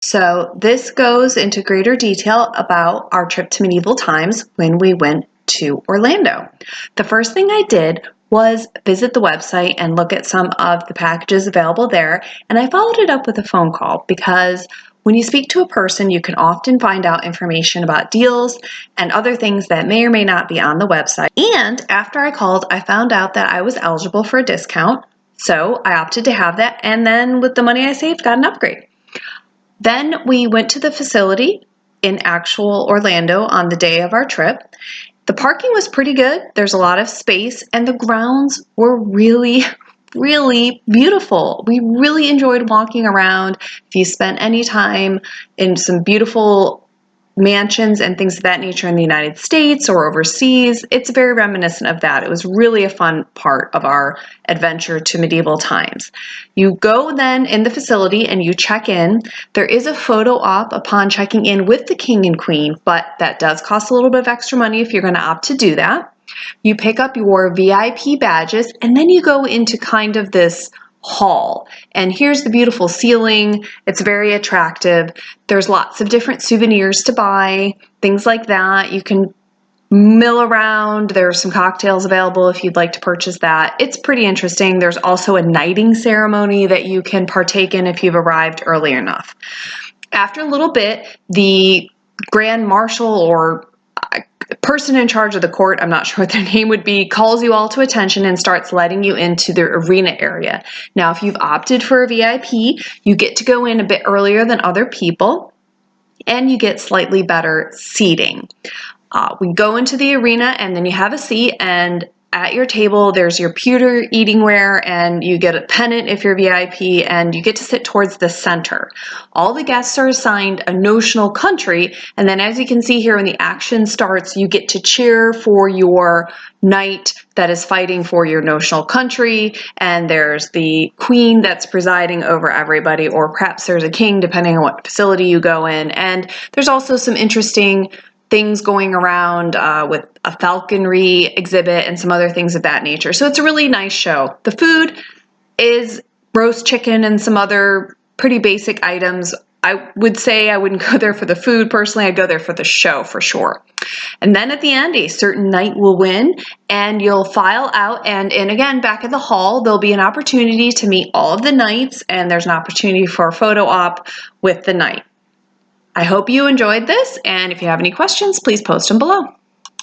So this goes into greater detail about our trip to medieval times when we went to Orlando. The first thing I did was visit the website and look at some of the packages available there, and I followed it up with a phone call because when you speak to a person, you can often find out information about deals and other things that may or may not be on the website. And after I called, I found out that I was eligible for a discount, so I opted to have that, and then with the money I saved, got an upgrade. Then we went to the facility in actual Orlando on the day of our trip. The parking was pretty good. There's a lot of space, and the grounds were really, really beautiful. We really enjoyed walking around. If you spent any time in some beautiful mansions and things of that nature in the United States or overseas, it's very reminiscent of that. It was really a fun part of our adventure to medieval times. You go then in the facility and you check in. There is a photo op upon checking in with the king and queen, but that does cost a little bit of extra money if you're going to opt to do that. You pick up your VIP badges, and then you go into kind of this hall. And here's the beautiful ceiling. It's very attractive. There's lots of different souvenirs to buy, things like that. You can mill around. There are some cocktails available if you'd like to purchase that. It's pretty interesting. There's also a knighting ceremony that you can partake in if you've arrived early enough. After a little bit, the Grand Marshal or person in charge of the court, I'm not sure what their name would be, calls you all to attention and starts letting you into the arena area. Now, if you've opted for a VIP, you get to go in a bit earlier than other people, and you get slightly better seating. We go into the arena, and then you have a seat, and at your table, there's your pewter eatingware, and you get a pennant if you're VIP, and you get to sit towards the center. All the guests are assigned a notional country, and then as you can see here, when the action starts, you get to cheer for your knight that is fighting for your notional country, and there's the queen that's presiding over everybody, or perhaps there's a king, depending on what facility you go in. And there's also some interesting things going around with a falconry exhibit and some other things of that nature. So it's a really nice show. The food is roast chicken and some other pretty basic items. I would say I wouldn't go there for the food personally. I'd go there for the show for sure. And then at the end, a certain knight will win, and you'll file out, and again, back at the hall, there'll be an opportunity to meet all of the knights, and there's an opportunity for a photo op with the knight. I hope you enjoyed this, and if you have any questions, please post them below.